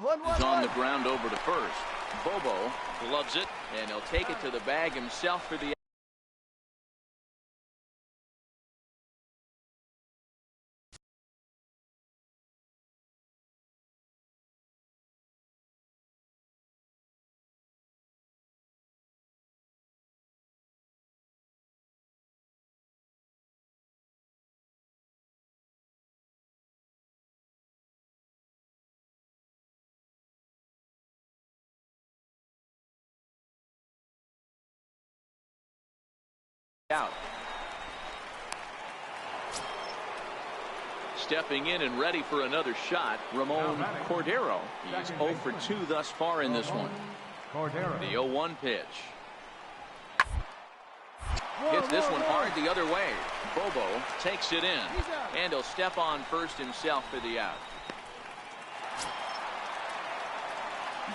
He's on the ground over to first. Bobo gloves it, and he'll take it to the bag himself for the out. Stepping in and ready for another shot, Ramon Cordero. He's 0 for 2 thus far in this one. The 0-1 pitch. Hits this one hard the other way. Bobo takes it in, and he'll step on first himself for the out.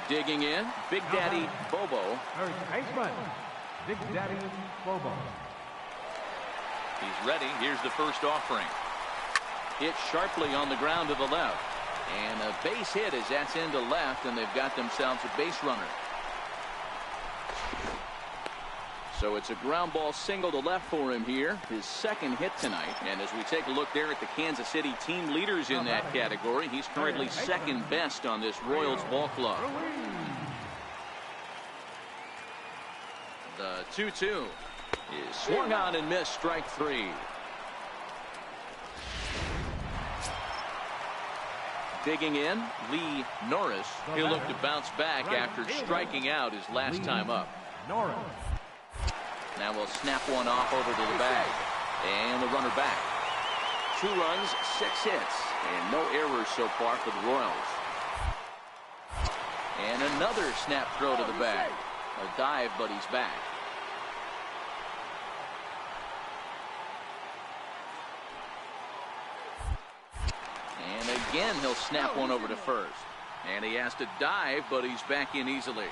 Digging in, Big Daddy Bobo. Big Daddy Bobo. He's ready. Here's the first offering. Hit sharply on the ground to the left. And a base hit as that's into left, and they've got themselves a base runner. So it's a ground ball single to left for him here. His second hit tonight. And as we take a look there at the Kansas City team leaders in that category, he's currently second best on this Royals ball club. The 2-2 is swung on and missed, strike 3. Digging in, Lee Norris. He'll look to bounce back after striking out his last time up. Now we'll snap one off over to the bag. And the runner back. 2 runs, 6 hits, and no errors so far for the Royals. And another snap throw to the bag. A dive, but he's back. And again, he'll snap one over to first. And he has to dive, but he's back in easily.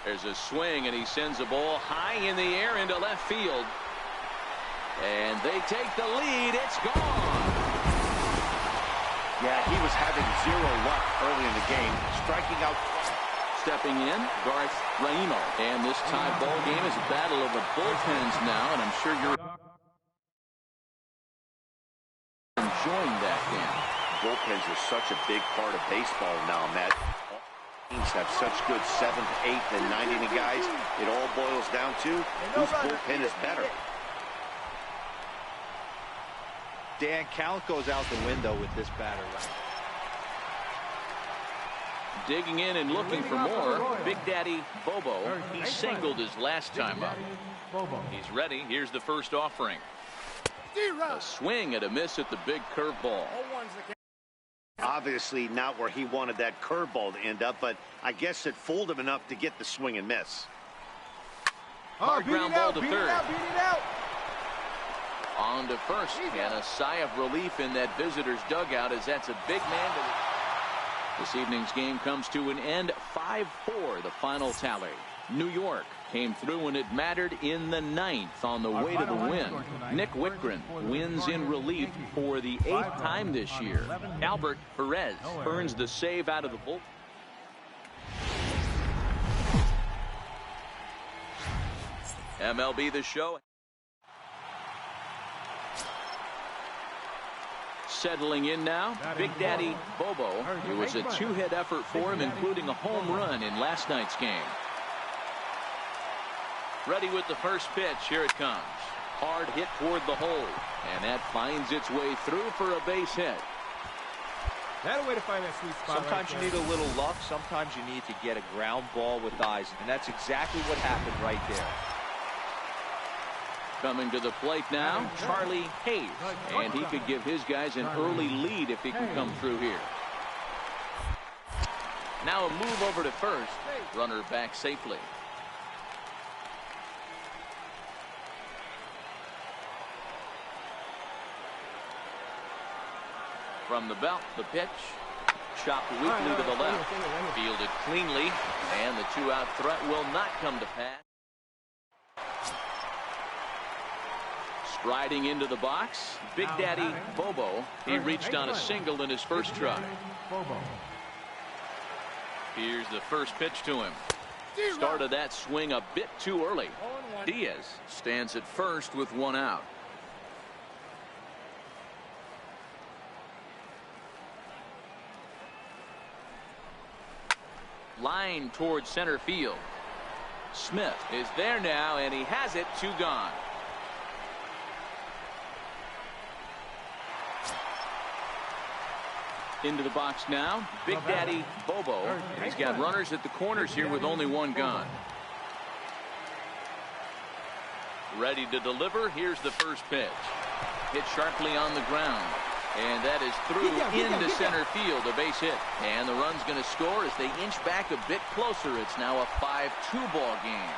There's a swing, and he sends the ball high in the air into left field. And they take the lead. It's gone. Yeah, he was having zero luck early in the game, striking out. Stepping in, Garth Raimo. And this tie ball game is a battle of the bullpens now, and I'm sure you're enjoying that game. Bullpens are such a big part of baseball now, Matt. Teams have such good 7th, 8th, and 9th inning guys. It all boils down to whose bullpen is better. Dan, count goes out the window with this batter right. Digging in and looking for more, Big Daddy Bobo. He singled his last time up. He's ready. Here's the first offering. A swing and a miss at the big curveball. Obviously not where he wanted that curveball to end up, but I guess it fooled him enough to get the swing and miss. Hard ground ball to third. On to first, and a sigh of relief in that visitor's dugout as that's a big man. This evening's game comes to an end. 5-4, the final tally. New York came through when it mattered in the 9th on the way to the win. Nick Whitgren wins in relief for the 8th time this year. Albert Perez earns the save out of the bullpen. MLB The Show. Settling in now, Big Daddy Bobo. It was a 2-hit effort for him, including a home run in last night's game. Ready with the first pitch. Here it comes. Hard hit toward the hole, and that finds its way through for a base hit. That way to find that sweet spot. Sometimes you need a little luck. Sometimes you need to get a ground ball with eyes, and that's exactly what happened right there. Coming to the plate now, Charlie Hayes. And he could give his guys an early lead if he can come through here. Now a move over to first. Runner back safely. From the belt, the pitch. Chopped weakly to the left. Fielded cleanly. And the 2-out threat will not come to pass. Striding into the box, Big Daddy Bobo. He reached on a single in his first try. Here's the first pitch to him. Started that swing a bit too early. Diaz stands at first with one out. Line towards center field. Smith is there now, and he has it. 2 gone. Into the box now, Big Daddy Bobo. And he's got runners at the corners here with only 1 gone. Ready to deliver. Here's the first pitch. Hit sharply on the ground. And that is through into center field, a base hit. And the run's going to score as they inch back a bit closer. It's now a 5-2 ball game.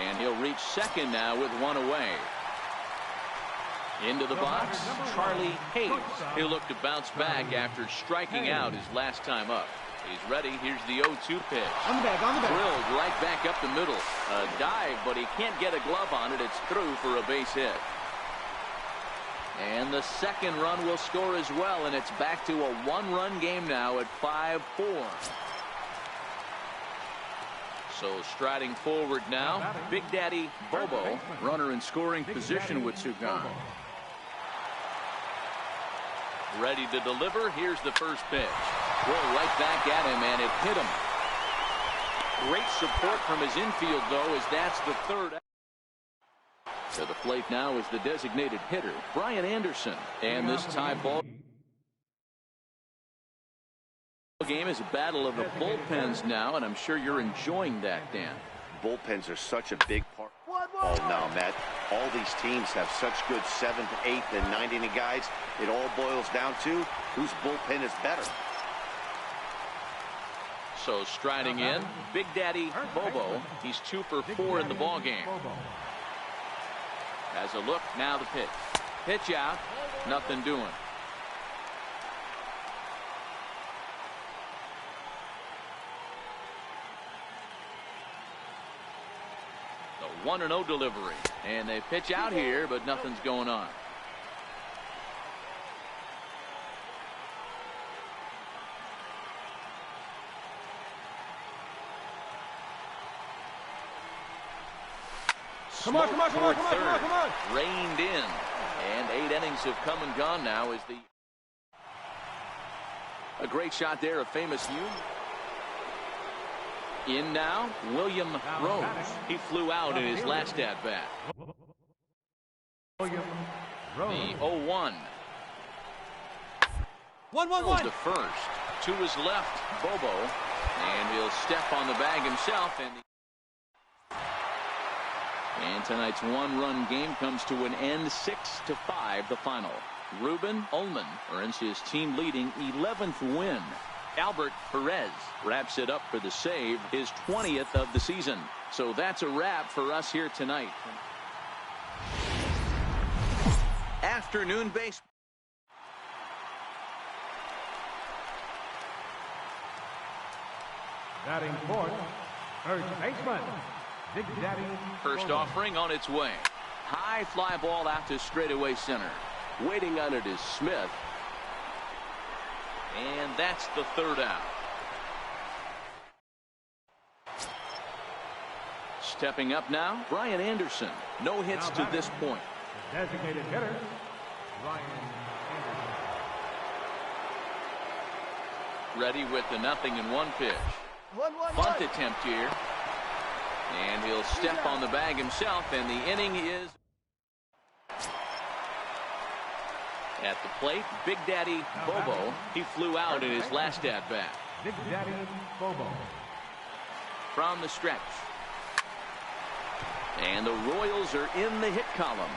And he'll reach second now with 1 away. Into the box, Charlie Hayes. He'll look to bounce back after striking out his last time up. He's ready. Here's the 0-2 pitch. On the bag, on the bag. Drilled right back up the middle. A dive, but he can't get a glove on it. It's through for a base hit. And the second run will score as well, and it's back to a 1-run game now at 5-4. So striding forward now, Big Daddy Bobo, runner in scoring position with 2 gone. Ready to deliver. Here's the first pitch. Roll right back at him, and it hit him. Great support from his infield, though, as that's the 3rd. To the plate now is the designated hitter, Brian Anderson. And this tie ball game is a battle of the bullpens now, and I'm sure you're enjoying that, Dan. Bullpens are such a big part of now, Matt. All these teams have such good 7th, 8th, and 9th inning guys. It all boils down to whose bullpen is better. So striding in, Big Daddy Bobo. He's 2 for 4 in the ball game. Has a look, now the pitch. Pitch out, nothing doing. The 1-0 delivery. And they pitch out here, but nothing's going on. Come on. Reined in. And 8 innings have come and gone now as a great shot there, a famous in now, William Rose. He flew out in his last at-bat. The 0-1. 1-1-1. To first. To his left, Bobo. And he'll step on the bag himself. And tonight's 1-run game comes to an end, 6-5 the final. Ruben Ullman earns his team leading 11th win. Albert Perez wraps it up for the save, his 20th of the season. So that's a wrap for us here tonight. Afternoon baseball. Batting fourth, first baseman, Big Daddy First Bobo. offering on its way. High fly ball out to straightaway center. Waiting on it is Smith. And that's the 3rd out. Stepping up now, Brian Anderson. No hits to this point. Designated hitter, Brian Anderson. Ready with the 0-1 pitch. Bunt attempt here. And he'll step on the bag himself, and the inning is at the plate. Big Daddy Bobo. He flew out in his last at-bat. Big Daddy Bobo. From the stretch. And the Royals are in the hit column.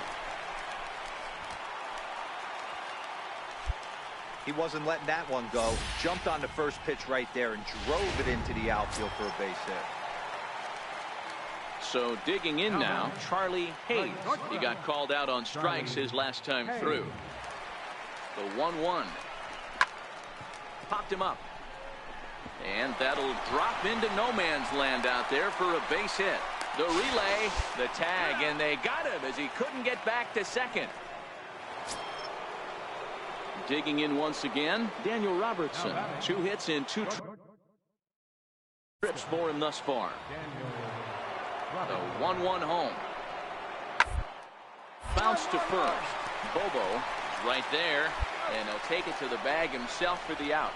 He wasn't letting that one go. Jumped on the first pitch right there and drove it into the outfield for a base hit. So digging in now, Charlie Hayes. He got called out on strikes his last time through. The 1-1. Popped him up. And that'll drop into no man's land out there for a base hit. The relay, the tag, and they got him as he couldn't get back to second. Digging in once again, Daniel Robertson. 2 hits in 2 trips for him thus far. The 1-1 home. Bounce to first. Bobo is right there, and he'll take it to the bag himself for the out.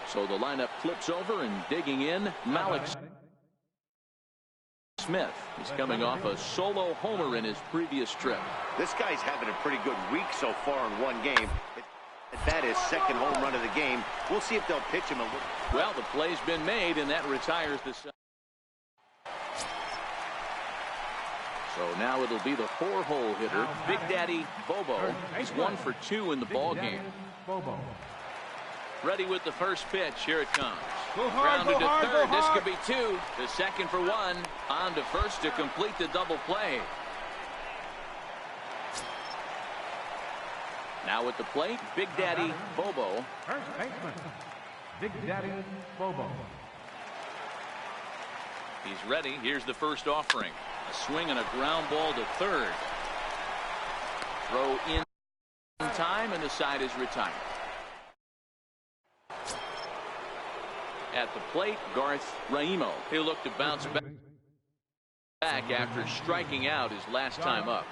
So the lineup flips over, and digging in, Malik Smith. He's coming off a solo homer in his previous trip. This guy's having a pretty good week so far in one game. That is second home run of the game. We'll see if they'll pitch him a little. Well, the play's been made, and that retires the. So now it'll be the 4-hole hitter, Big Daddy Bobo. He's 1 for 2 in the ball game. Ready with the first pitch. Here it comes. Grounded to third. This could be 2. The second for 1. On to first to complete the double play. Now at the plate, Big Daddy Bobo. First baseman, Big Daddy Bobo. He's ready. Here's the first offering. A swing and a ground ball to third. Throw in time, and the side is retired. At the plate, Garth Raimo. He'll look to bounce back after striking out his last time up.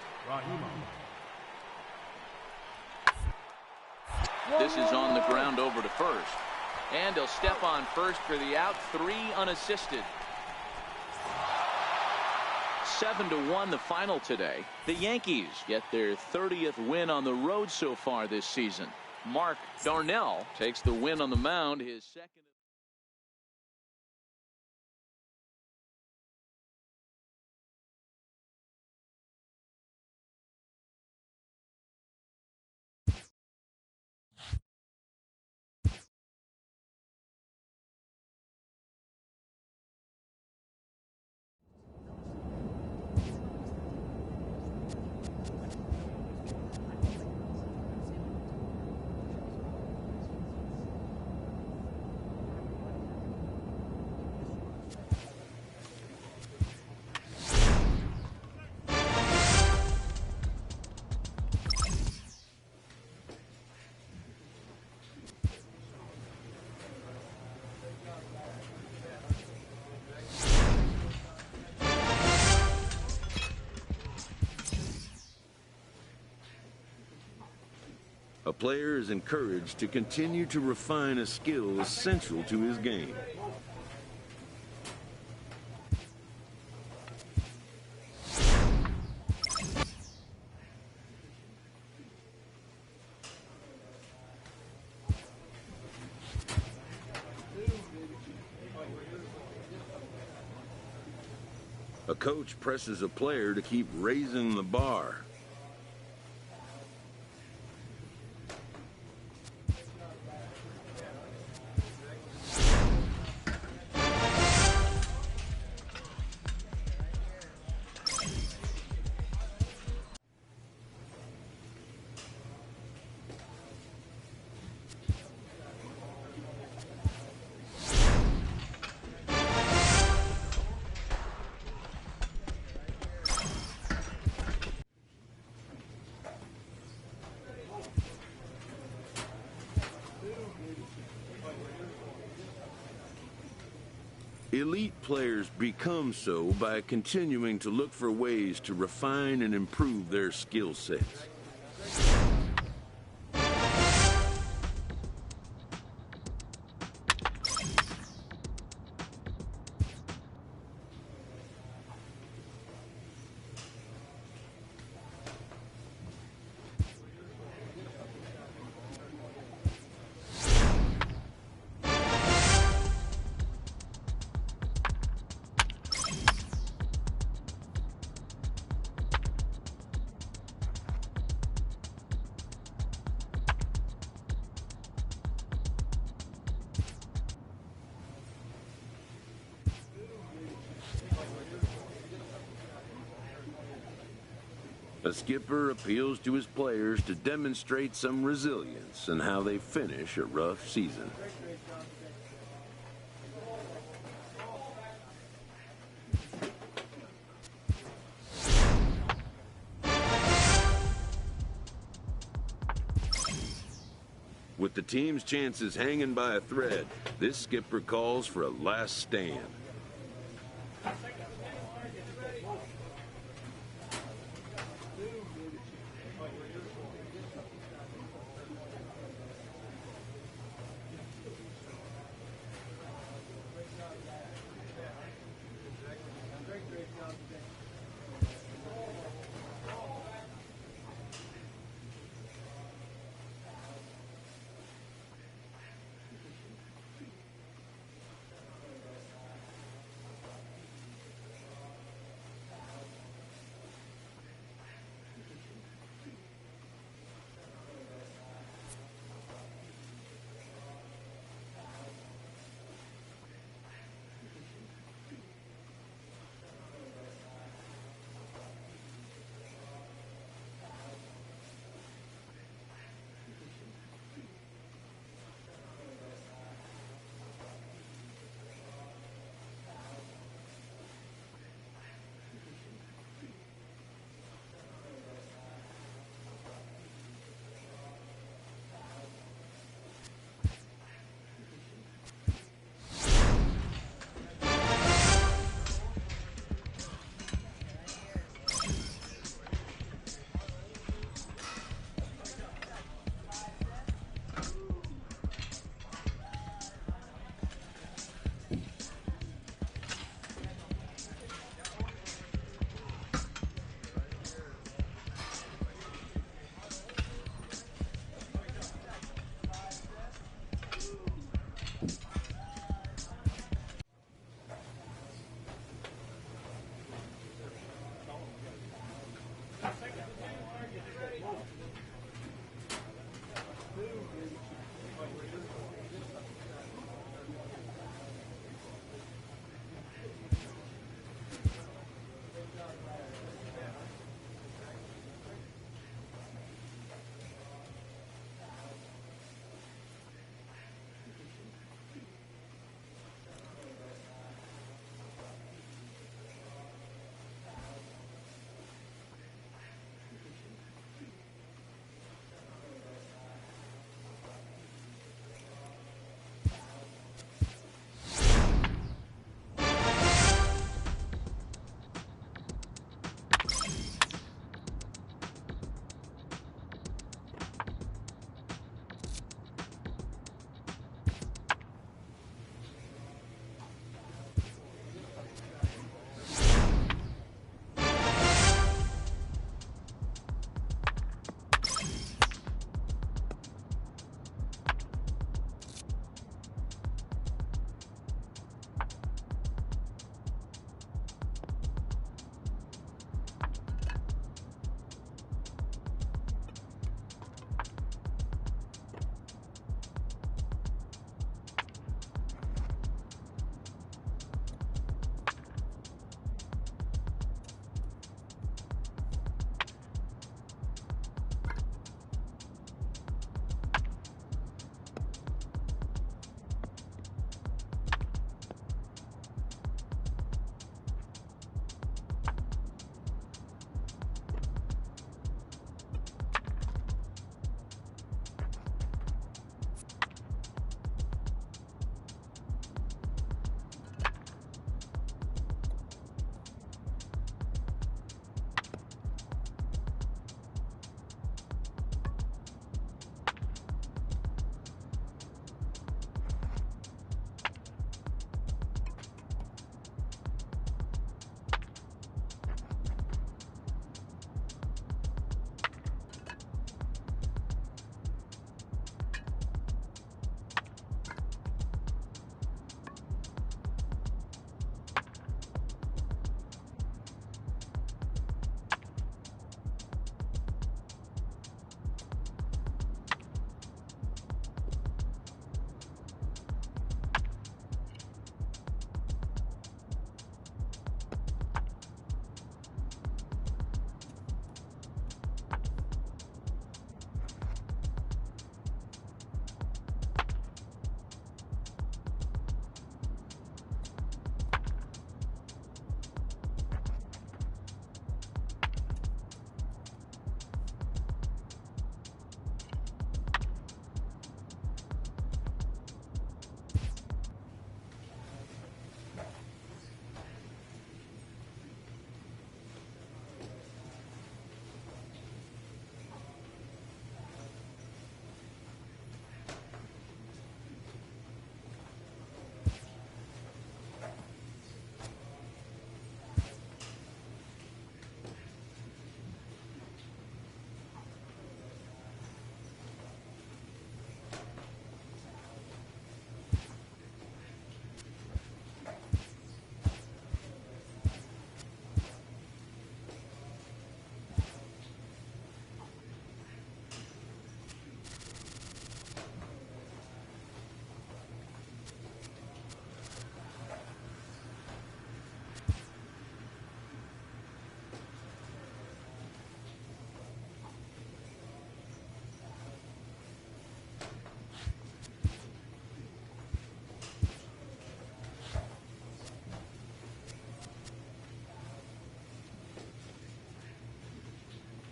This is on the ground over to first. And he'll step on first for the out. 3 unassisted. 7-1 the final today. The Yankees get their 30th win on the road so far this season. Mark Darnell takes the win on the mound, his second. A player is encouraged to continue to refine a skill essential to his game. A coach presses a player to keep raising the bar. Elite players become so by continuing to look for ways to refine and improve their skill sets. A skipper appeals to his players to demonstrate some resilience in how they finish a rough season. With the team's chances hanging by a thread, this skipper calls for a last stand.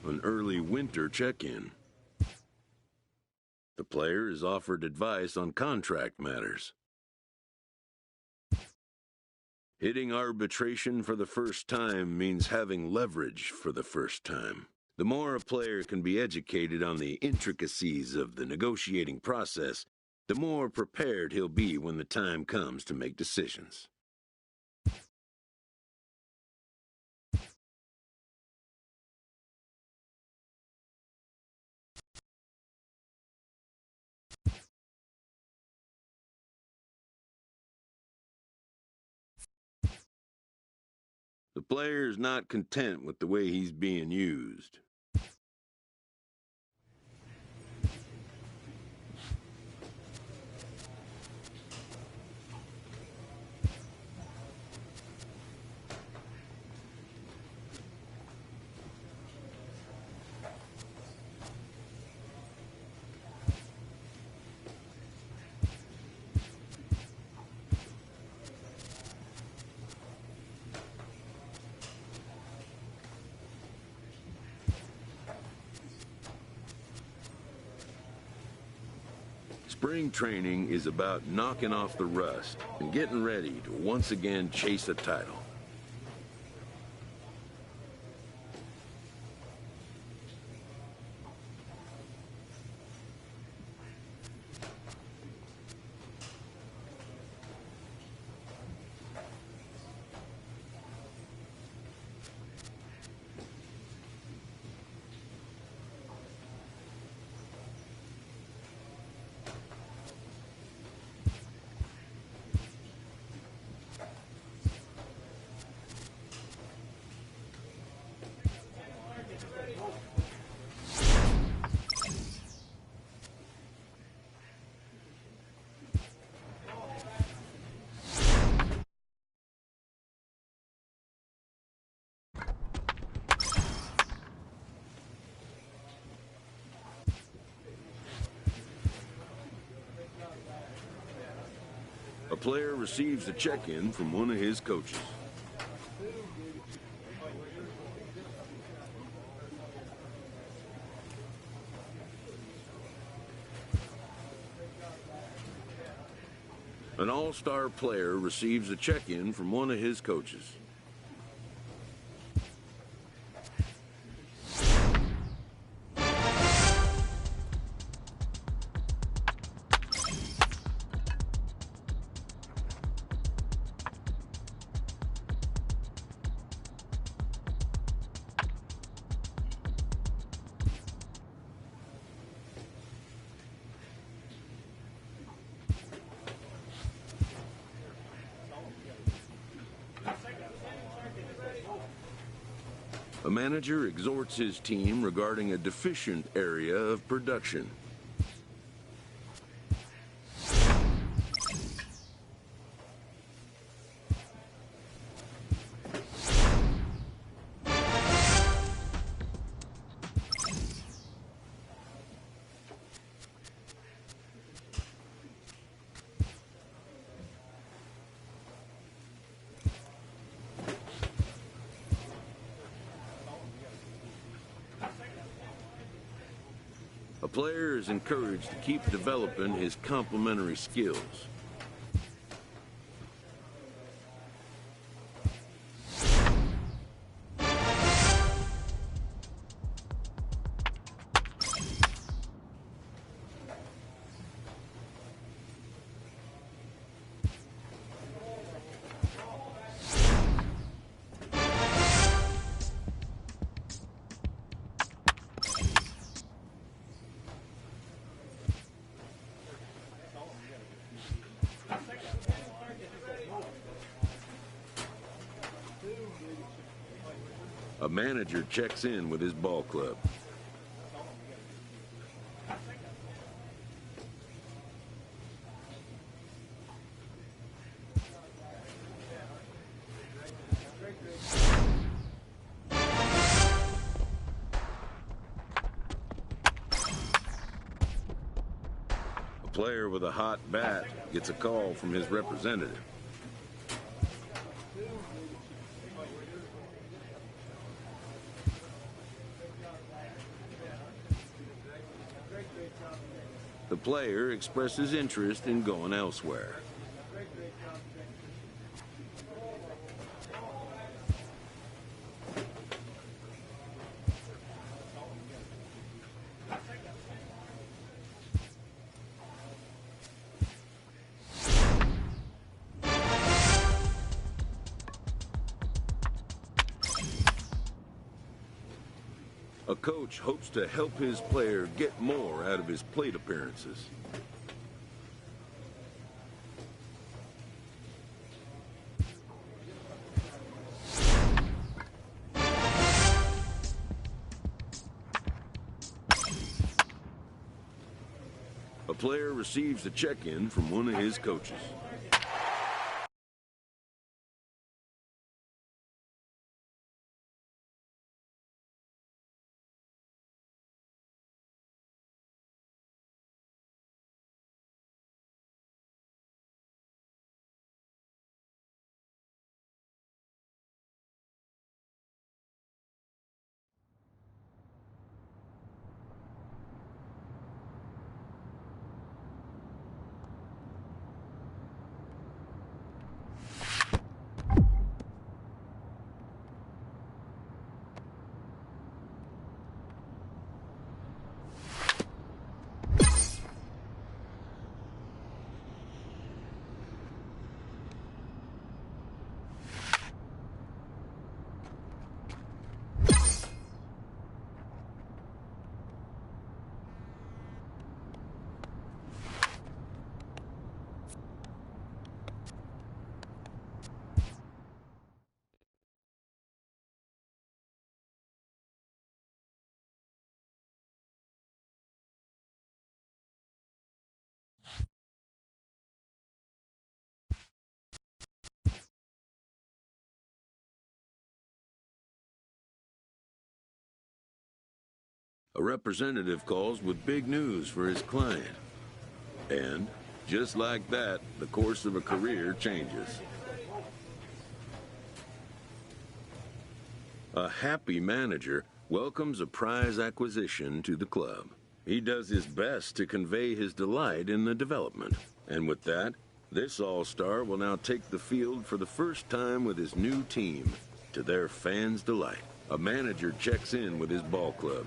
an early winter check-in. The player is offered advice on contract matters. Hitting arbitration for the first time means having leverage for the first time. The more a player can be educated on the intricacies of the negotiating process, the more prepared he'll be when the time comes to make decisions. The player is not content with the way he's being used. Spring training is about knocking off the rust and getting ready to once again chase a title. A player receives a check-in from one of his coaches. An all-star player receives a check-in from one of his coaches. A manager exhorts his team regarding a deficient area of production. A player is encouraged to keep developing his complementary skills. A manager checks in with his ball club. A player with a hot bat gets a call from his representative. The player expresses interest in going elsewhere. A coach hopes to help his player get more out of his plate appearances. A player receives a check-in from one of his coaches. A representative calls with big news for his client. And, just like that, the course of a career changes. A happy manager welcomes a prize acquisition to the club. He does his best to convey his delight in the development. And with that, this all-star will now take the field for the first time with his new team, to their fans' delight. A manager checks in with his ball club.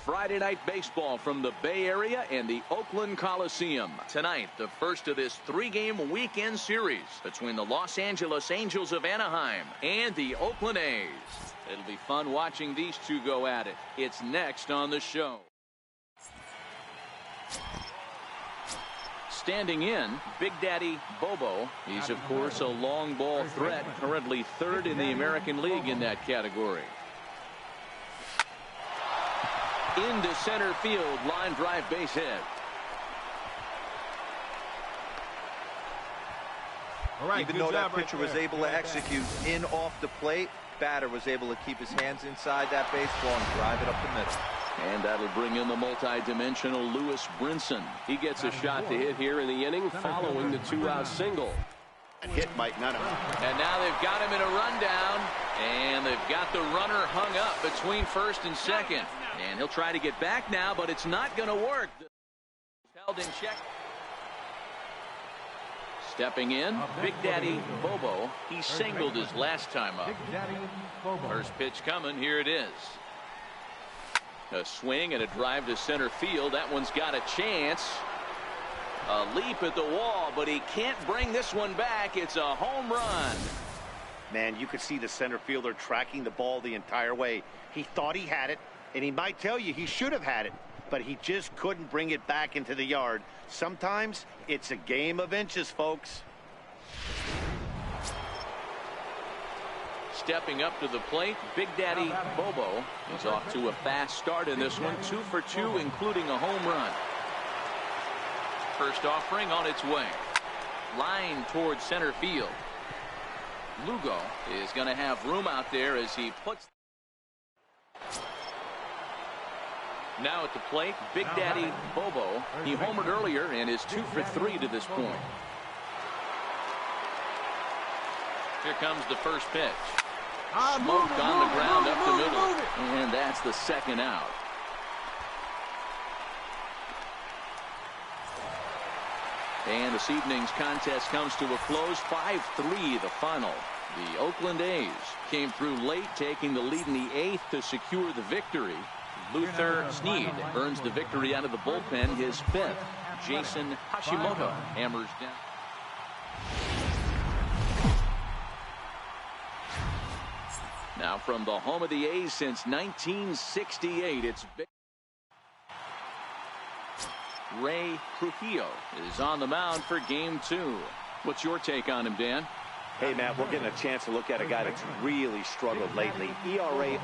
Friday Night Baseball from the Bay Area and the Oakland Coliseum. Tonight, the first of this 3-game weekend series between the Los Angeles Angels of Anaheim and the Oakland A's. It'll be fun watching these two go at it. It's next on the show. Standing in, Big Daddy Bobo. He's, of course, a long ball threat, currently third in the American League in that category. Into center field, line drive, base hit. Even though that pitcher was able to execute in off the plate, batter was able to keep his hands inside that baseball and drive it up the middle. And that'll bring in the multi-dimensional Lewis Brinson. He gets a shot to hit here in the inning following the 2-out single. And hit Mike Nunham. And now they've got him in a rundown, and they've got the runner hung up between first and second. And he'll try to get back now, but it's not going to work. Held in check. Stepping in, Big Daddy Bobo. He singled his last time up. First pitch coming. Here it is. A swing and a drive to center field. That one's got a chance. A leap at the wall, but he can't bring this one back. It's a home run. Man, you could see the center fielder tracking the ball the entire way. He thought he had it, and he might tell you he should have had it, but he just couldn't bring it back into the yard. Sometimes it's a game of inches, folks. Stepping up to the plate, Big Daddy Bobo is off to a fast start in this one. 2 for 2, including a home run. First offering on its way. Line towards center field. Lugo is going to have room out there as he puts. Now at the plate, Big Daddy Bobo. He homered earlier and is 2 for 3 to this point. Here comes the first pitch. Smoked on the ground up the middle. And that's the second out. And this evening's contest comes to a close. 5-3 the final. The Oakland A's came through late, taking the lead in the 8th to secure the victory. Luther Sneed earns the victory out of the bullpen, his 5th. Jason Hashimoto hammers down. Now from the home of the A's since 1968, it's Ray Trujillo is on the mound for game 2. What's your take on him, Dan? Hey, Matt, we're getting a chance to look at a guy that's really struggled lately. ERA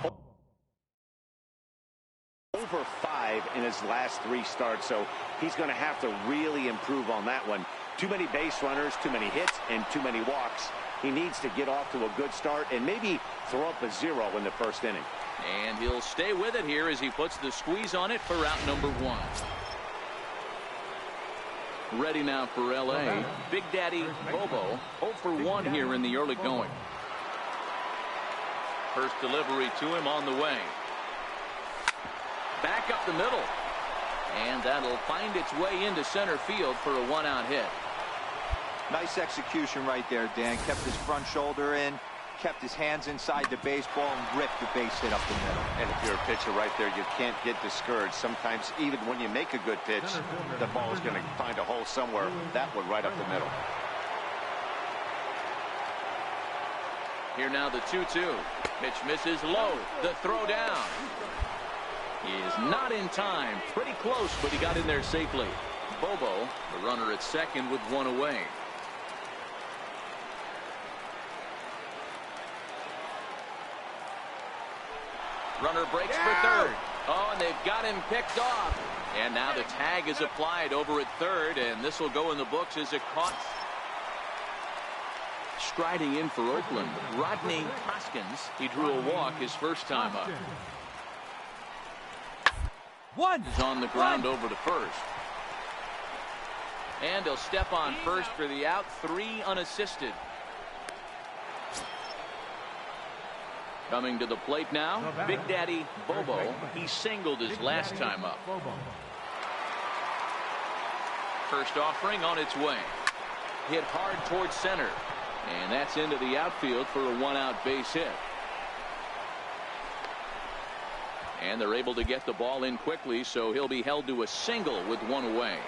over 5 in his last 3 starts, so he's going to have to really improve on that one. Too many base runners, too many hits, and too many walks. He needs to get off to a good start and maybe throw up a 0 in the first inning. And he'll stay with it here as he puts the squeeze on it for route number 1. Ready now for L.A. Big Daddy Bobo 0 for 1 here in the early going. First delivery to him on the way. Back up the middle. And that'll find its way into center field for a 1-out hit. Nice execution right there, Dan. Kept his front shoulder in, kept his hands inside the baseball, and ripped the base hit up the middle. And if you're a pitcher right there, you can't get discouraged. Sometimes even when you make a good pitch, the ball is going to find a hole somewhere. That one right up the middle. Here now the 2-2. Pitch misses low. The throw down. He is not in time. Pretty close, but he got in there safely. Bobo, the runner at second with 1 away. Runner breaks for third. Oh, and they've got him picked off. And now the tag is applied over at third, and this will go in the books as a caught. Striding in for Oakland, Rodney Hoskins. He drew a walk his first time up. One is on the ground over to first. And he'll step on first for the out. 3 unassisted. Coming to the plate now, Big Daddy Bobo. He singled his last time up. First offering on its way. Hit hard towards center. And that's into the outfield for a 1-out base hit. And they're able to get the ball in quickly, so he'll be held to a single with one away.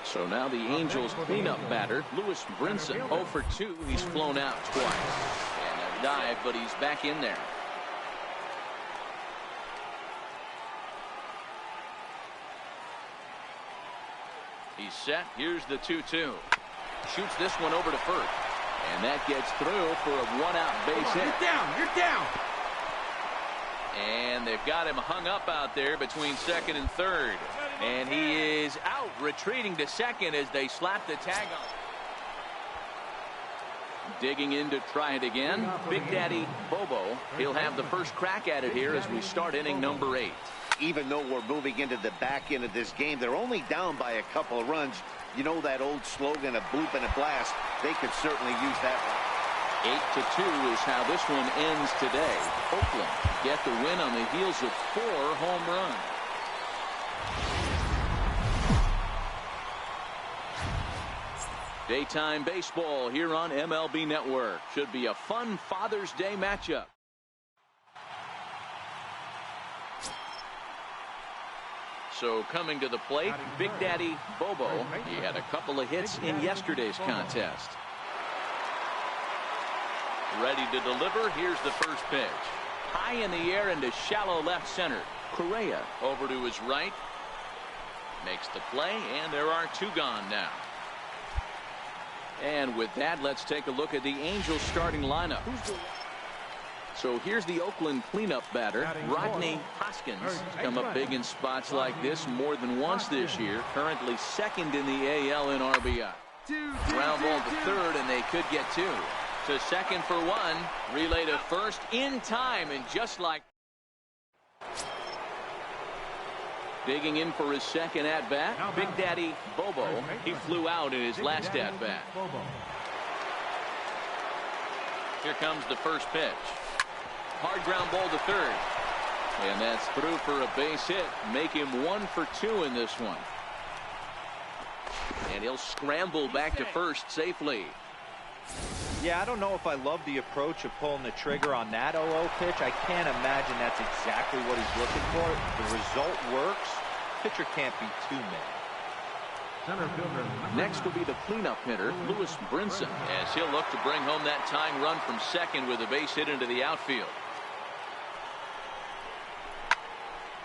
So now the Angels cleanup batter, Lewis Brinson, 0 for 2. He's flown out twice. And a dive, but he's back in there. He's set. Here's the 2-2. Shoots this one over to first. And that gets through for a one-out base hit. You're down. You're down. And they've got him hung up out there between second and third. And he is out, retreating to second as they slap the tag on. Digging in to try it again, Big Daddy Bobo. He'll have the first crack at it here as we start inning number 8. Even though we're moving into the back end of this game, they're only down by a couple of runs. You know that old slogan, a bloop and a blast. They could certainly use that one. 8-2 is how this one ends today. Oakland get the win on the heels of 4 home runs. Daytime baseball here on MLB Network. Should be a fun Father's Day matchup. So coming to the plate, Big Daddy Bobo. He had a couple of hits in yesterday's contest. Ready to deliver. Here's the first pitch. High in the air into shallow left center. Correa over to his right. Makes the play, and there are 2 gone now. And with that, let's take a look at the Angels starting lineup. So here's the Oakland cleanup batter, Rodney Hoskins. He's come up big in spots like this more than once this year. Currently second in the AL in RBI. Ground ball to third, and they could get 2. To second for 1. Relay to first in time, and just like. Digging in for his second at-bat, Big Daddy Bobo. He flew out in his last at-bat. Here comes the first pitch. Hard ground ball to third. And that's through for a base hit. Make him 1 for 2 in this one. And he'll scramble back to first safely. Yeah, I don't know if I love the approach of pulling the trigger on that 0-0 pitch. I can't imagine that's exactly what he's looking for. The result works. Pitcher can't be too mad. Next will be the cleanup hitter, Lewis Brinson, as he'll look to bring home that tying run from second with a base hit into the outfield.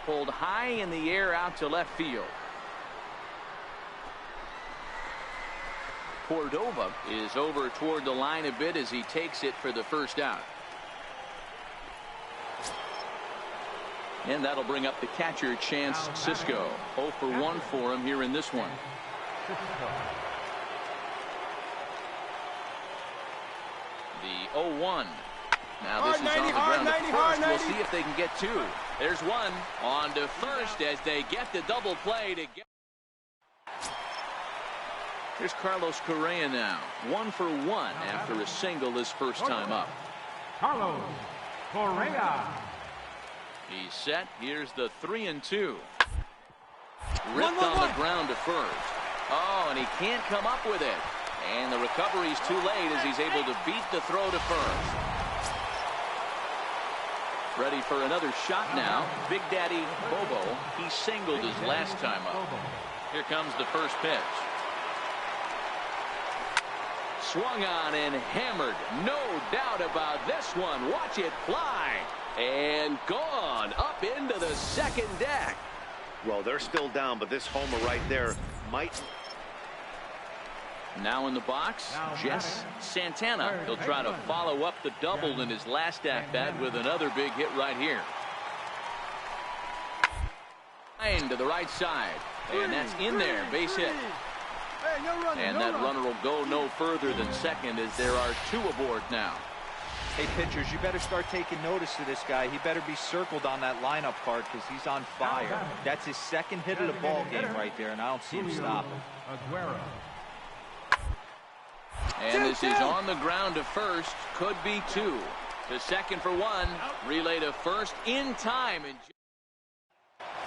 Pulled high in the air out to left field. Cordova is over toward the line a bit as he takes it for the first out. And that'll bring up the catcher, Chance Sisco. 0 for 1 for him here in this one. The 0-1. Now this is on the ground to first. We'll see if they can get 2. There's 1 on to first as they get the double play to get. Here's Carlos Correa now. 1 for 1 after a single his first time up. Carlos Correa. He's set. Here's the 3-2. Ripped on the ground to first. Oh, and he can't come up with it. And the recovery's too late as he's able to beat the throw to first. Ready for another shot now. Big Daddy Bobo. He singled his last time up. Here comes the first pitch. Swung on and hammered. No doubt about this one. Watch it fly. And gone up into the second deck. Well, they're still down, but this homer right there might. Now in the box, Jess Santana. He'll try to follow up the double in his last at-bat with another big hit right here. To the right side. And that's in there. Base hit. And that runner will go no further than second as there are 2 aboard now. Hey, pitchers, you better start taking notice of this guy. He better be circled on that lineup card because he's on fire. That's his second hit of the ball game right there, and I don't see him stopping. And this is on the ground to first. Could be 2. To second for 1. Relay to first in time.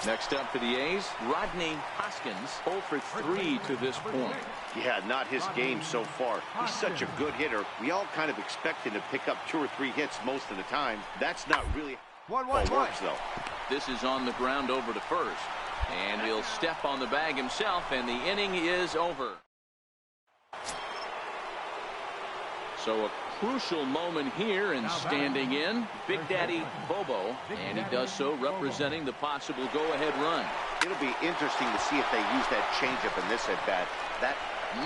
Next up for the A's, Rodney Hoskins, 0 for 3 to this point. Yeah, not his game so far. He's such a good hitter. We all kind of expect him to pick up 2 or 3 hits most of the time. That's not really. Ball works, though. This is on the ground over to first. And he'll step on the bag himself, and the inning is over. So a crucial moment here, and standing in, Big Daddy Bobo, and he does so representing the possible go-ahead run. It'll be interesting to see if they use that changeup in this at-bat.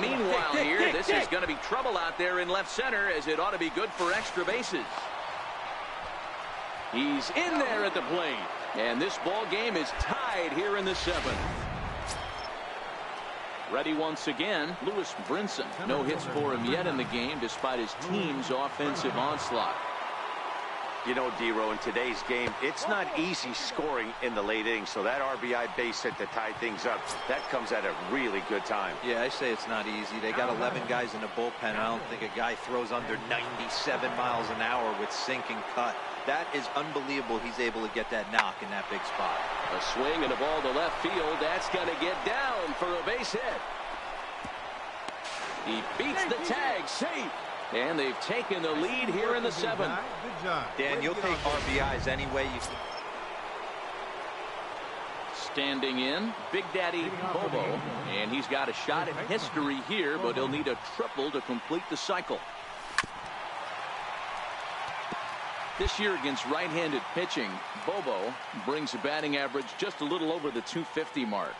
Meanwhile here, this is going to be trouble out there in left center, as it ought to be good for extra bases. He's in there at the plate, and this ball game is tied here in the seventh. Ready once again, Lewis Brinson. No hits for him yet in the game, despite his team's offensive onslaught. You know, D-Row, in today's game, it's not easy scoring in the late innings, so that RBI base hit to tie things up, that comes at a really good time. Yeah, I say it's not easy. They got 11 guys in the bullpen. I don't think a guy throws under 97 miles an hour with sink and cut. That is unbelievable. He's able to get that knock in that big spot. A swing and a ball to left field. That's going to get down for a base hit. He beats the tag, safe. And they've taken the lead here in the seventh. Dan, you'll take RBIs any way you can. Standing in, Big Daddy Bobo. And he's got a shot at history here, but he'll need a triple to complete the cycle. This year against right-handed pitching, Bobo brings a batting average just a little over the 250 mark.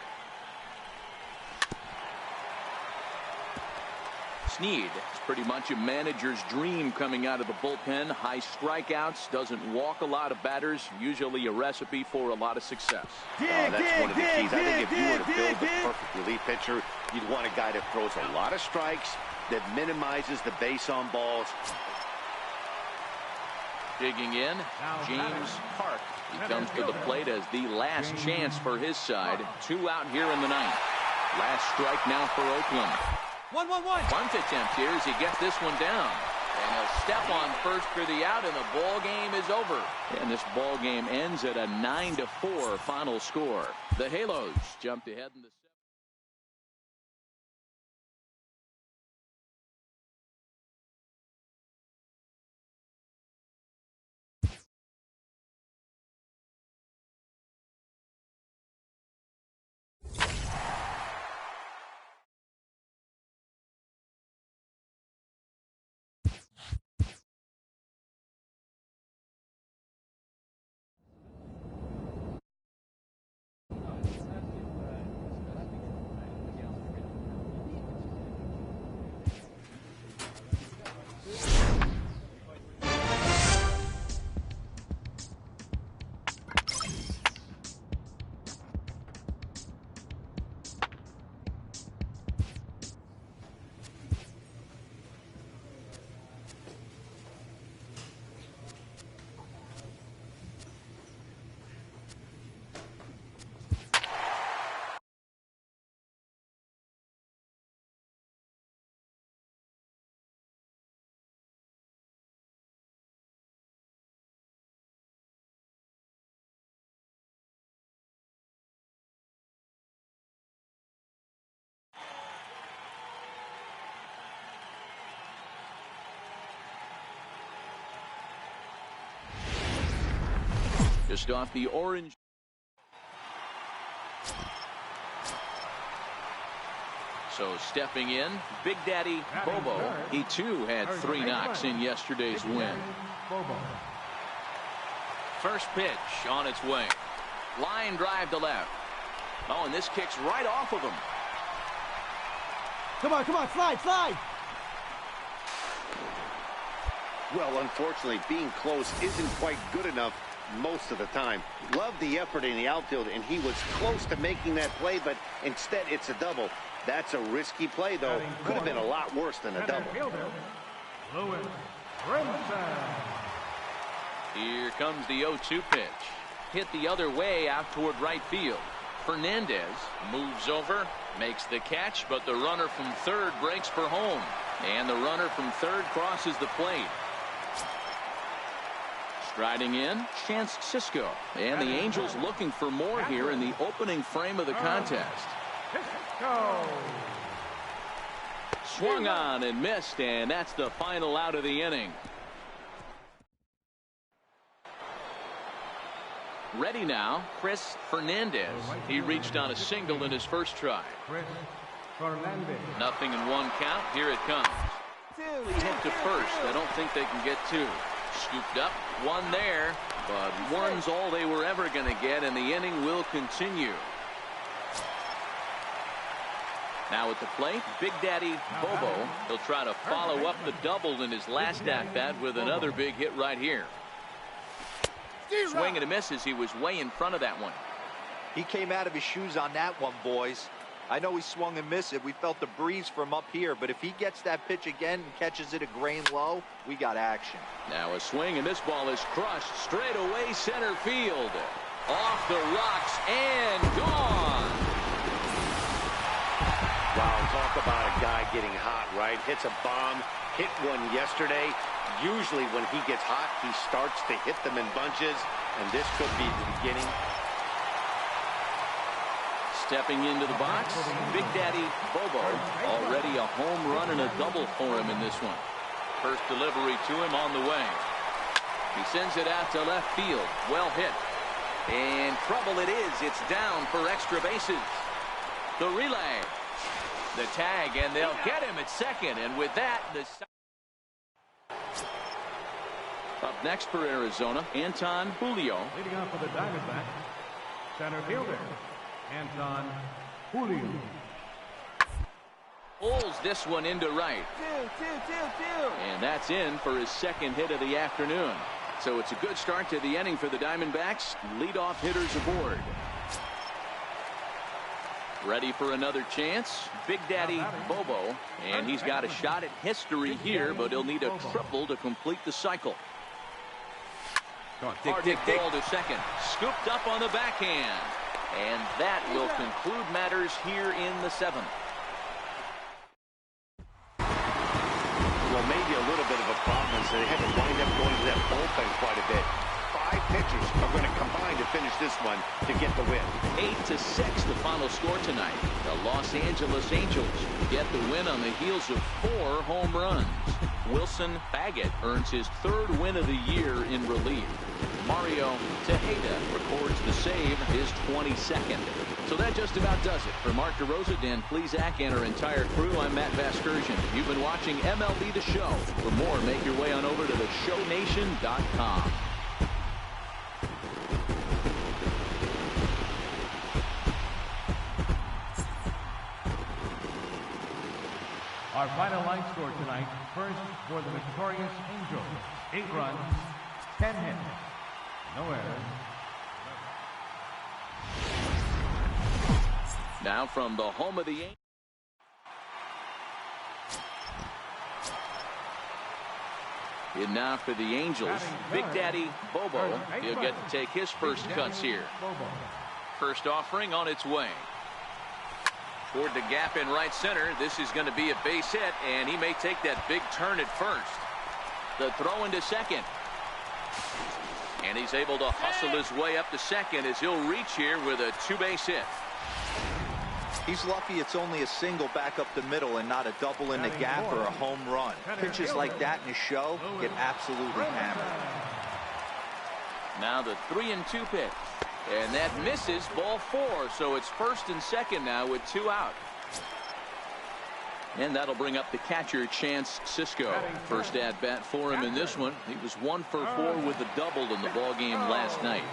Snead is pretty much a manager's dream coming out of the bullpen. High strikeouts, doesn't walk a lot of batters, usually a recipe for a lot of success. That's one of the keys. I think if you were to build the perfect relief pitcher, you'd want a guy that throws a lot of strikes, that minimizes the base on balls. Digging in, James Park. He comes to the plate as the last chance for his side. 2 out here in the ninth. Last strike now for Oakland. 1-1-1. Bunt attempt here as he gets this one down. And he'll step on first for the out, and the ball game is over. And this ball game ends at a 9-4 final score. The Halos jumped ahead in the just off the orange. So stepping in, Big Daddy Bobo. He too had 3 knocks in yesterday's win. First pitch on its way. Line drive to left. Oh, and this kicks right off of him. Come on, slide. Well, unfortunately, being close isn't quite good enough most of the time. Love the effort in the outfield, and he was close to making that play, but instead it's a double. That's a risky play, though. Could have been a lot worse than a double. Lewis Brinson. Here comes the 0-2 pitch. Hit the other way out toward right field. Fernandez moves over, makes the catch, but the runner from third breaks for home. And the runner from third crosses the plate. Striding in, Chance Sisco. And the Angels looking for more here in the opening frame of the contest. Swung on and missed, and that's the final out of the inning. Ready now, Chris Fernandez. He reached on a single in his first try. Chris Fernandez. Nothing in one count. Here it comes. Hit to first. I don't think they can get two. Scooped up. One there. But one's all they were ever going to get, and the inning will continue. Now at the plate, Big Daddy Bobo. He'll try to follow up the double in his last at-bat with another big hit right here. Swing and a miss as he was way in front of that one. He came out of his shoes on that one, boys. I know he swung and missed it. We felt the breeze from up here, but if he gets that pitch again and catches it a grain low, we got action. Now a swing, and this ball is crushed straight away center field. Off the rocks and gone. Wow, talk about a guy getting hot, right? Hits a bomb, hit one yesterday. Usually when he gets hot, he starts to hit them in bunches, and this could be the beginning. Stepping into the box, Big Daddy Bobo. Already a home run and a double for him in this one. First delivery to him on the way. He sends it out to left field. Well hit. And trouble it is. It's down for extra bases. The relay. The tag, and they'll get him at second. And with that, up next for Arizona, Anton Julio. Leading off for the Diamondbacks, center fielder, Anton Julio. Pulls this one into right. And that's in for his second hit of the afternoon. So it's a good start to the inning for the Diamondbacks. Leadoff hitters aboard. Ready for another chance. Big Daddy Bobo. And he's got a shot at history here, but he'll need a triple to complete the cycle. Hard hit ball to second. Scooped up on the backhand. And that will conclude matters here in the seventh. Well, maybe a little bit of a problem is they had to wind up going to that bullpen quite a bit. 5 pitchers are going to combine to finish this one to get the win. 8-6 the final score tonight. The Los Angeles Angels get the win on the heels of 4 home runs. Wilson Baggett earns his 3rd win of the year in relief. Mario Tejeda records the save, his 22nd. So that just about does it. For Mark DeRosa, Dan Plesac, and our entire crew, I'm Matt Vasgersian. You've been watching MLB The Show. For more, make your way on over to theshownation.com. Our final line score tonight, first for the victorious Angels, 8 runs, 10 hits, no errors. Now from the home of the Angels. And now for the Angels, Big Daddy Bobo. He'll get to take his first cuts here. First offering on its way. Toward the gap in right center. This is going to be a base hit, and he may take that big turn at first. The throw into second. And he's able to hustle his way up to second as he'll reach here with a 2-base hit. He's lucky it's only a single back up the middle and not a double in the gap or a home run. Pitches like that in a show get absolutely hammered. Now the 3-2 pitch. And that misses, ball 4. So it's first and second now with 2 out. And that'll bring up the catcher, Chance Sisco. First at bat for him in this one. He was 1 for 4 with a double in the ball game last night.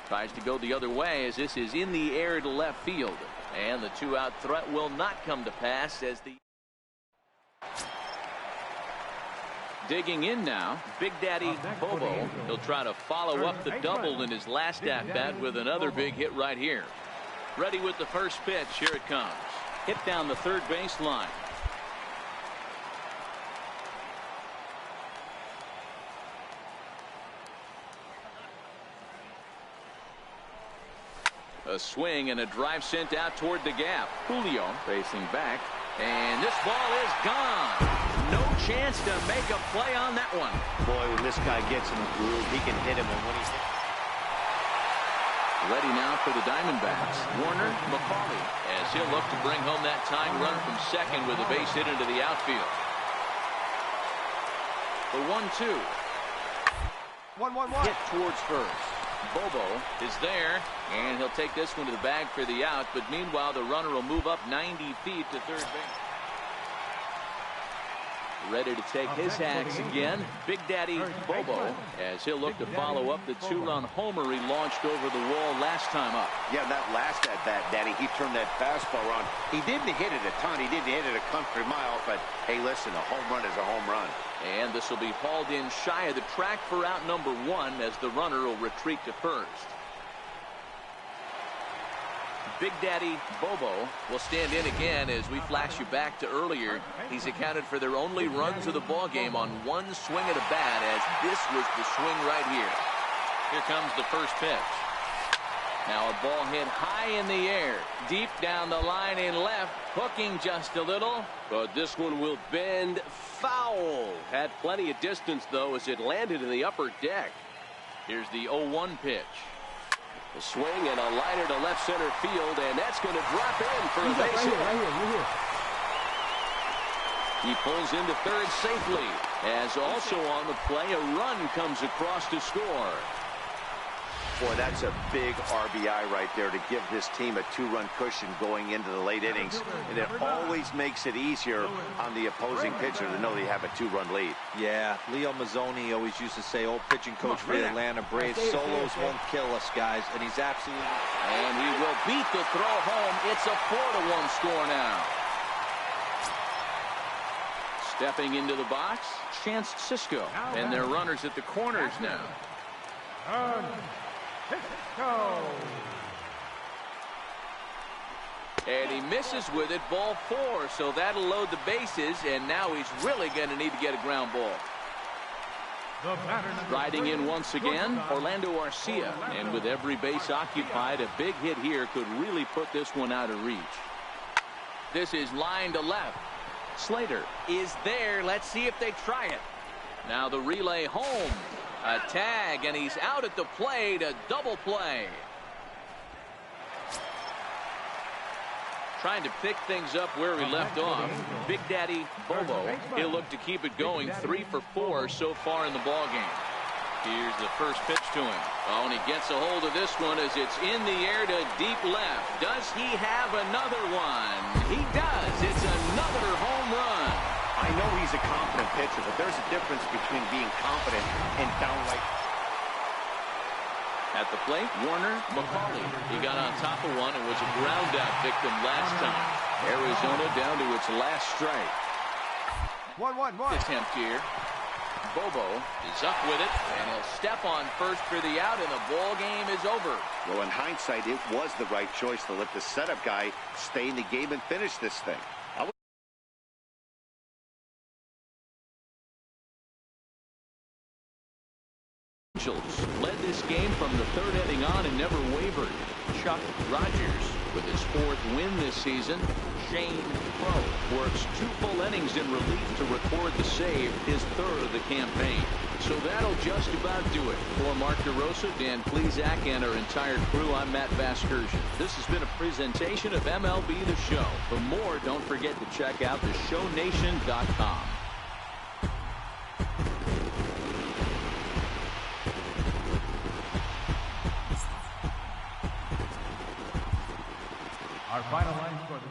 Tries to go the other way as this is in the air to left field. And the 2-out threat will not come to pass as the... Digging in now, Big Daddy Bobo. He'll try to follow up the double in his last at-bat with another big hit right here. Ready with the first pitch. Here it comes. Hit down the third baseline. A swing and a drive sent out toward the gap. Julio facing back. And this ball is gone. No chance to make a play on that one. Boy, when this guy gets in the groove, he can hit him. And when he's ready now for the Diamondbacks, Warner McCauley, as he'll look to bring home that tying run from second with a base hit into the outfield. The 1-2. 1-1-1. Hit towards first. Bobo is there, and he'll take this one to the bag for the out, but meanwhile the runner will move up 90 feet to third base. Ready to take his hacks again, Big Daddy Bobo, as he'll look to follow up the two-run homer he launched over the wall last time up. Yeah, that last at-bat, Daddy, he turned that fastball around. He didn't hit it a ton. He didn't hit it a country mile, but hey, listen, a home run is a home run. And this will be hauled in shy of the track for out number one as the runner will retreat to first. Big Daddy Bobo will stand in again as we flash you back to earlier. He's accounted for their only runs of the ball game on one swing of the bat, as this was the swing right here. Here comes the first pitch. Now a ball hit high in the air, deep down the line in left, hooking just a little, but this one will bend foul. Had plenty of distance though as it landed in the upper deck. Here's the 0-1 pitch. A swing and a liner to left center field, and that's going to drop in for a base hit. Right here. He pulls into third safely, as also on the play a run comes across to score. Boy, that's a big RBI right there to give this team a two-run cushion going into the late innings. And it always makes it easier on the opposing pitcher to know they have a two-run lead. Yeah, Leo Mazzoni always used to say, old pitching coach for the Atlanta Braves, solos won't kill us, guys, and he's absolutely... And he will beat the throw home. It's a 4-1 score now. Stepping into the box, Chance Sisco, and their runners at the corners now. And he misses with it, ball 4, so that'll load the bases, and now he's really going to need to get a ground ball. Riding in once again, Orlando Arcia, and with every base occupied, a big hit here could really put this one out of reach. This is line to left. Slater is there. Let's see if they try it. Now the relay home. A tag, and he's out at the plate. A double play. Trying to pick things up where we left off. Big Daddy Bobo. He'll look to keep it going. 3 for 4 so far in the ball game. Here's the first pitch to him. Oh, and he gets a hold of this one as it's in the air to deep left. Does he have another one? He does. It's another home run. I know he's a confident pitcher, but there's a difference between being confident and downright. At the plate, Warner McCauley. He got on top of one and was a ground out victim last time. Arizona down to its last strike. 1-1-1. Attempt here. Bobo is up with it, and he'll step on first for the out, and the ball game is over. Well, in hindsight, it was the right choice to let the setup guy stay in the game and finish this thing. Angels led this game from the third inning on and never wavered. Chuck Rogers with his 4th win this season. Shane Crow works 2 full innings in relief to record the save, his 3rd of the campaign. So that'll just about do it. For Mark DeRosa, Dan Plesac, and our entire crew, I'm Matt Vasgersian. This has been a presentation of MLB The Show. For more, don't forget to check out theshownation.com. Our final line score this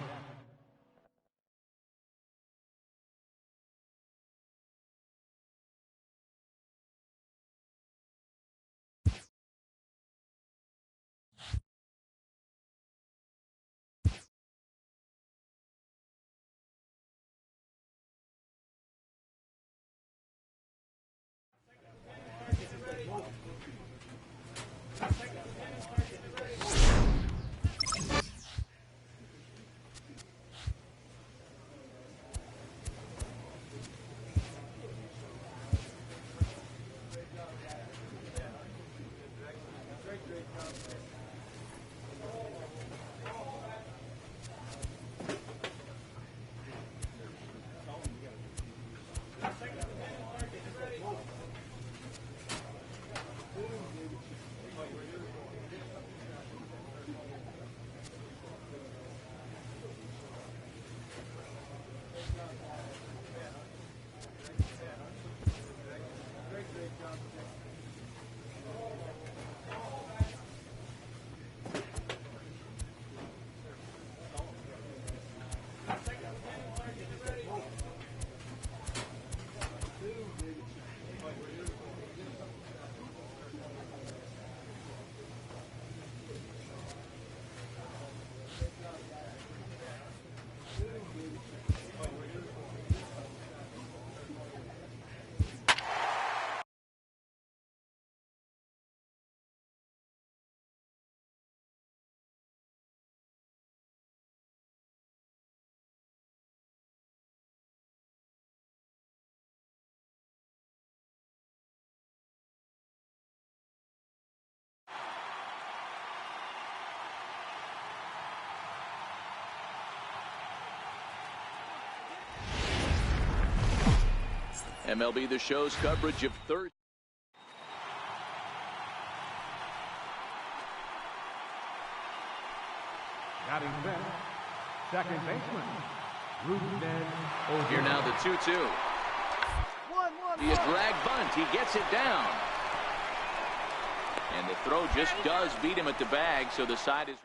MLB The Show's coverage of third. Batting fifth, second baseman, Rougned Odor. Here now the 2-2. The drag bunt. He gets it down. And the throw just does beat him at the bag, so the side is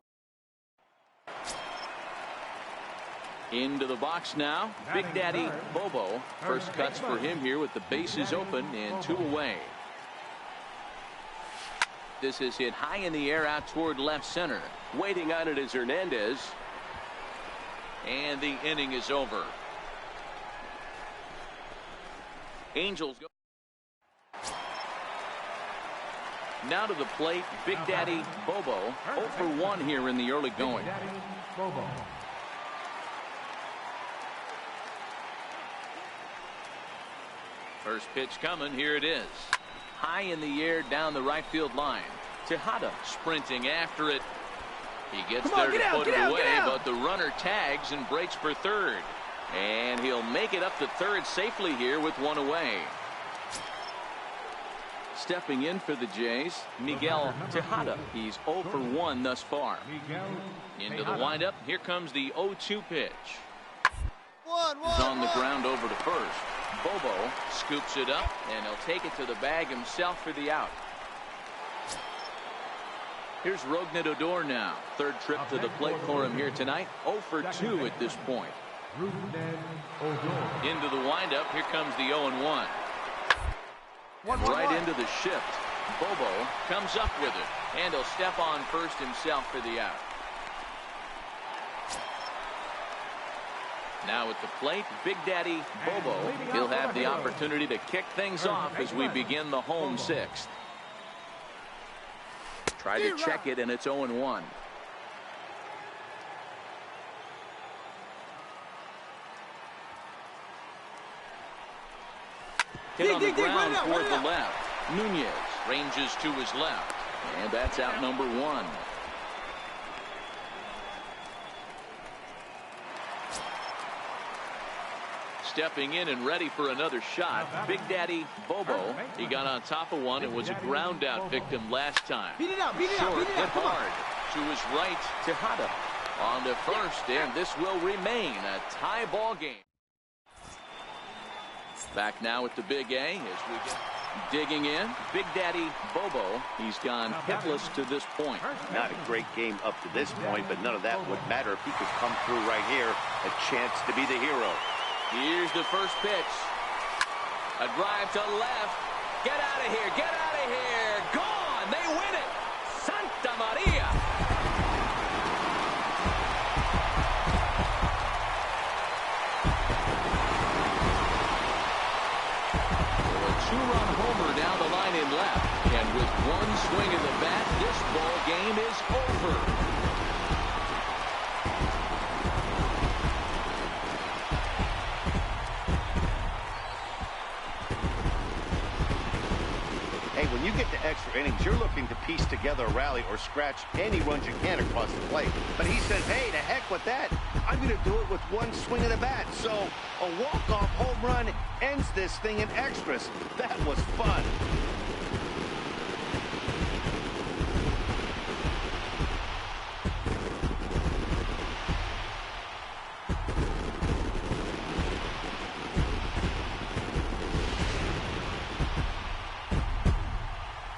into the box now. Big Daddy Bobo. First cuts for him here with the bases open and 2 away. This is hit high in the air out toward left center. Waiting on it is Hernandez. And the inning is over. Angels go. Now to the plate, Big Daddy Bobo. 0 for 1 here in the early going. Big Daddy Bobo. First pitch coming. Here it is. High in the air down the right field line. Tejada sprinting after it. He gets there to put it away, but the runner tags and breaks for third. And he'll make it up to third safely here with 1 away. Stepping in for the Jays, Miguel Tejada. He's 0 for 1 thus far. Into the windup. Here comes the 0-2 pitch. He's on the ground over to first. Bobo scoops it up, and he'll take it to the bag himself for the out. Here's Rougned Odor now. Third trip to the plate for him here tonight. 0 for 2 at this point. Into the windup. Here comes the 0-1. Right into the shift. Bobo comes up with it, and he'll step on first himself for the out. Now at the plate, Big Daddy Bobo. He'll have the opportunity to kick things off as we begin the home 6th. Try to check it, and it's 0-1. Hit on the ground toward the left. Nunez ranges to his left, and that's out number 1. Stepping in and ready for another shot, Big Daddy Bobo. He got on top of one and was a ground out victim last time. Short, hit hard to his right. Tejada on to first, and this will remain a tie ball game. Back now at the Big A as we get digging in. Big Daddy Bobo. He's gone hitless to this point. Not a great game up to this point, but none of that would matter if he could come through right here. A chance to be the hero. Here's the first pitch. A drive to left. Get out of here. Get out of here. Gone. They win it. Santa Maria. Well, a 2-run homer down the line in left. And with 1 swing of the bat, this ball game is over. When you get to extra innings, you're looking to piece together a rally or scratch any runs you can across the plate. But he says, hey, to heck with that. I'm going to do it with 1 swing of the bat. So a walk-off home run ends this thing in extras. That was fun.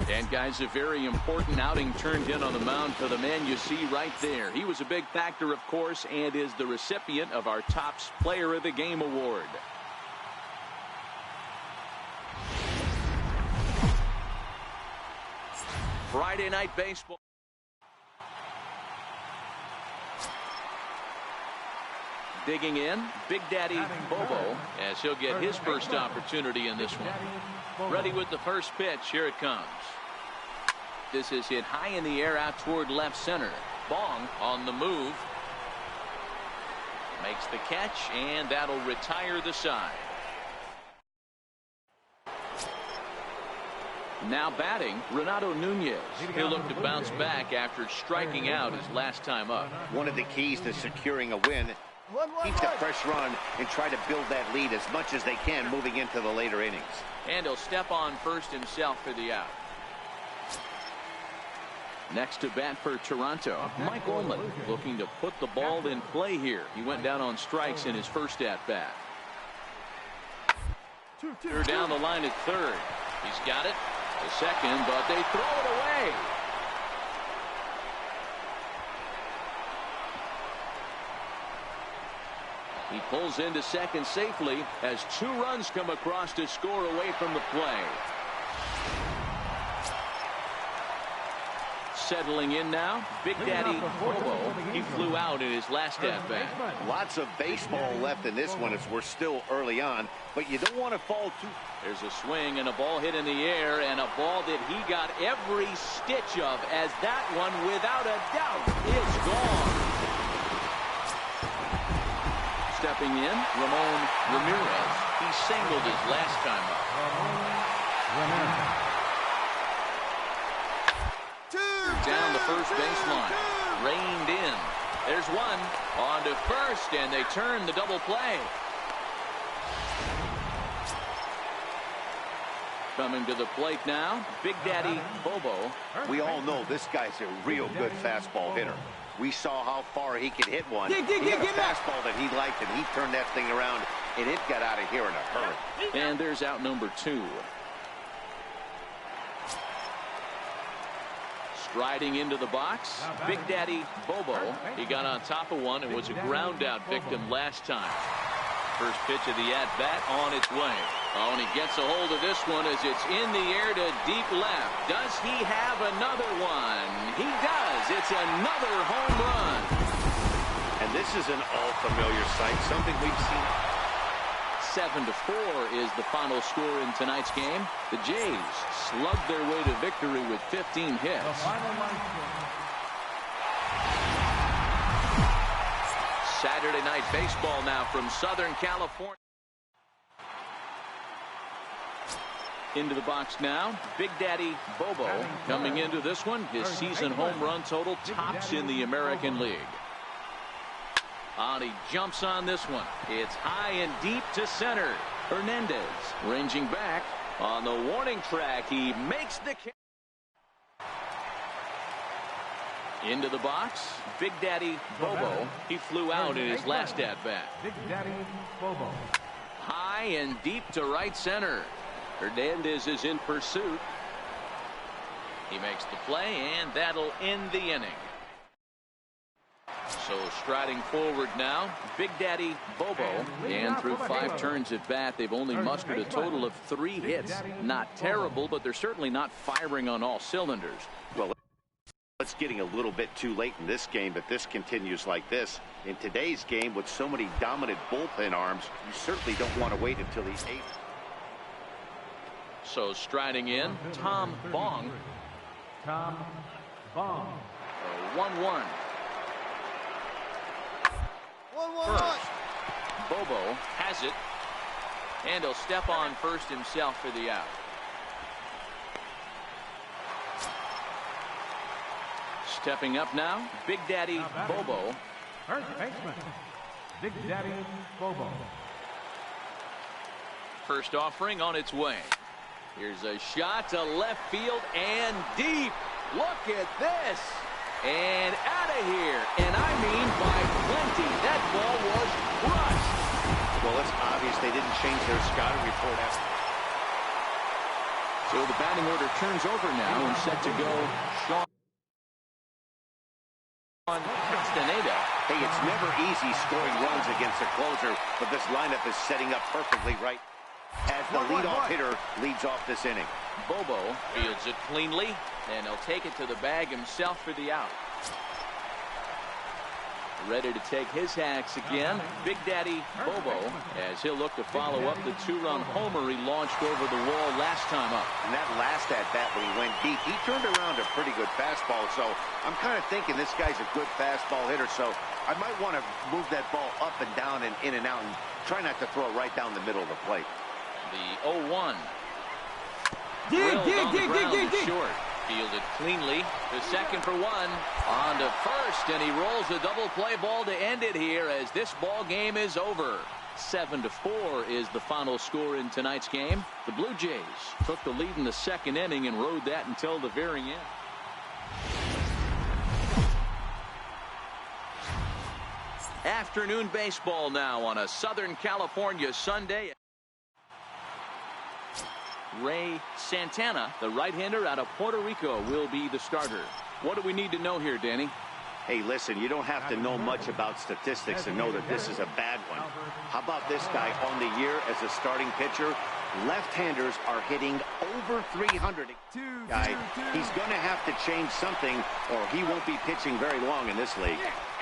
And guys, a very important outing turned in on the mound for the man you see right there. He was a big factor, of course, and is the recipient of our Topps Player of the Game award. Friday Night Baseball. Digging in, Big Daddy Bobo, as he'll get his first opportunity in this one. Ready with the first pitch. Here it comes. This is hit high in the air out toward left center. Bong on the move. Makes the catch, and that'll retire the side. Now batting, Renato Nunez. He'll look to bounce back after striking out his last time up. One of the keys to securing a win keep the pressure on and try to build that lead as much as they can moving into the later innings. And he'll step on first himself for the out. Next to bat for Toronto, Mike Ullman looking to put the ball in play here. He went down on strikes in his first at-bat. They're down the line at third. He's got it. The second, but they throw it away. He pulls into second safely as 2 runs come across to score away from the play. Settling in now, Big Daddy Bobo. He flew out in his last at-bat. Lots of baseball left in this one as we're still early on, but you don't want to fall too. There's a swing and a ball hit in the air, and a ball that he got every stitch of, as that one, without a doubt, is gone. Stepping in, Ramon Ramirez. He singled his last time up. Down the first baseline. Reined in. There's one. On to first, and they turn the double play. Coming to the plate now, Big Daddy Bobo. We all know this guy's a real good fastball hitter. We saw how far he could hit one. He had a fastball that he liked, and he turned that thing around, and it got out of here in a hurry. And there's out number 2. Striding into the box, Big Daddy Bobo. He got on top of one and was a ground out victim last time. First pitch of the at-bat on its way. Oh, and he gets a hold of this one as it's in the air to deep left. Does he have another one? He does. It's another home run. And this is an all-familiar sight, something we've seen. 7-4 is the final score in tonight's game. The Jays slugged their way to victory with 15 hits. Saturday night baseball now from Southern California. Into the box now, Big Daddy Bobo coming into this one. His season home run total tops in the American League. And he jumps on this one. It's high and deep to center. Hernandez ranging back on the warning track. He makes the catch. Into the box, Big Daddy Bobo. He flew out in his last at-bat. Big Daddy Bobo. High and deep to right center. Hernandez is in pursuit. He makes the play, and that'll end the inning. So striding forward now, Big Daddy Bobo. And through 5 turns at bat, they've only mustered a total of 3 hits. Not terrible, but they're certainly not firing on all cylinders. Well, it's getting a little bit too late in this game, but this continues like this. In today's game, with so many dominant bullpen arms, you certainly don't want to wait until the 8th. So striding in, Tom Bong. Tom Bong. 1-1. First, Bobo has it, and he'll step on first himself for the out. Stepping up now, Big Daddy Bobo. First baseman, Big Daddy Bobo. First offering on its way. Here's a shot to left field and deep. Look at this. And out of here. And I mean by plenty. That ball was crushed. Well, it's obvious they didn't change their scouting report after. So the batting order turns over now and set to go Sean Castaneda. Hey, it's never easy scoring runs against a closer, but this lineup is setting up perfectly right as the leadoff hitter leads off this inning. Bobo fields it cleanly, and he'll take it to the bag himself for the out. Ready to take his hacks again, Big Daddy Bobo, as he'll look to follow up the 2-run homer he launched over the wall last time up. And that last at-bat when he went deep, he turned around a pretty good fastball, so I'm kind of thinking this guy's a good fastball hitter, so I might want to move that ball up and down and in and out and try not to throw it right down the middle of the plate. The 0-1. Dig. Short. Fielded cleanly. The second for one. On to first, and he rolls a double play ball to end it here as this ball game is over. 7-4 is the final score in tonight's game. The Blue Jays took the lead in the second inning and rode that until the very end. Afternoon baseball now on a Southern California Sunday. Ray Santana, the right-hander out of Puerto Rico, will be the starter. What do we need to know here, Danny? Hey, listen, you don't have to know much about statistics to know that this is a bad one. How about this guy on the year as a starting pitcher? Left-handers are hitting over 300. He's going to have to change something or he won't be pitching very long in this league.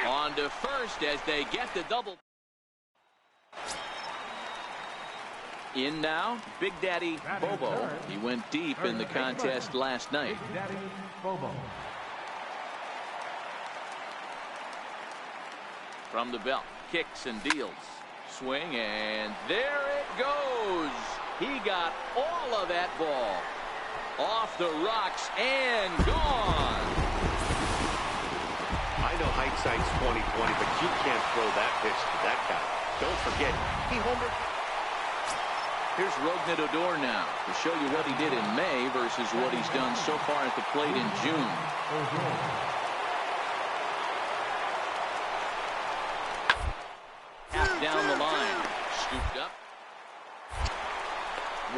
On to first as they get the double. In now, Big Daddy Bobo. He went deep in the contest last night. Big Daddy Bobo. From the belt, kicks and deals. Swing, and there it goes. He got all of that ball. Off the rocks and gone. I know hindsight's 20/20, but you can't throw that pitch to that guy. Don't forget, he homered. Here's Rougned Odor now to show you what he did in May versus what he's done so far at the plate in June. Half down the line. Scooped up.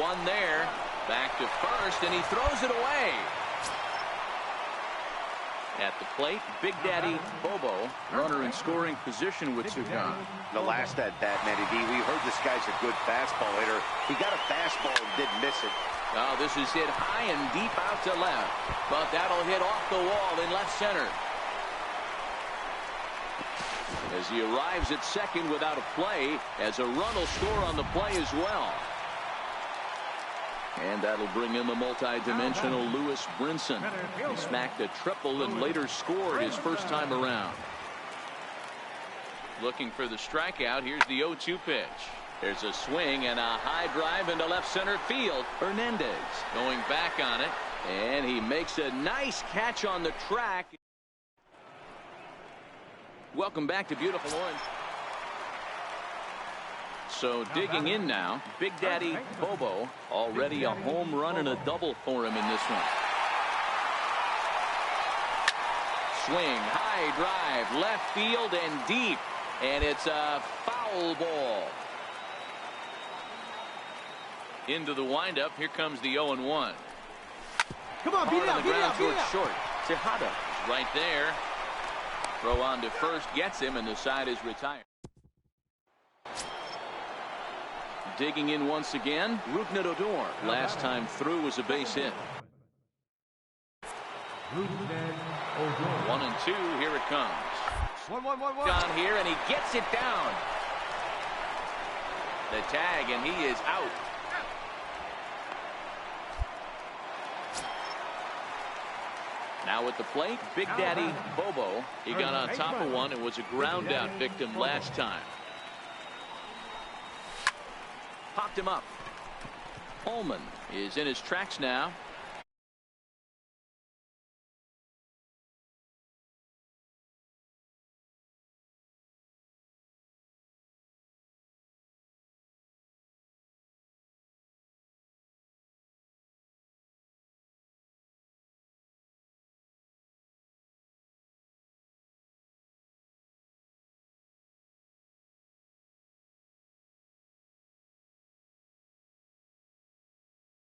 One there. Back to first, and he throws it away. At the plate, Big Daddy Bobo, runner in scoring position with two gone. The last at bat, Matty D, we heard this guy's a good fastball hitter. He got a fastball and didn't miss it. Oh, this is hit high and deep out to left, but that'll hit off the wall in left center. As he arrives at second without a play, as a run will score on the play as well. And that'll bring in the multi-dimensional Lewis Brinson. He smacked a triple and later scored his first time around. Looking for the strikeout. Here's the 0-2 pitch. There's a swing and a high drive into left center field. Hernandez going back on it, and he makes a nice catch on the track. Welcome back to beautiful Orange. So digging in now, Big Daddy Bobo, already a home run and a double for him in this one. Swing, high drive, left field and deep, and it's a foul ball. Into the windup, here comes the 0-1. Come on, beat it up, beat it up, beat it up. Short. Tejada right there. Throw on to first, gets him, and the side is retired. Digging in once again, Rougned Odor. Last time through was a base hit. 1-2, here it comes. 1-1-1-1. Down here, and he gets it down. The tag, and he is out. Now at the plate, Big Daddy Bobo. He got on top of one and was a ground out victim last time. Popped him up. Ullman is in his tracks now.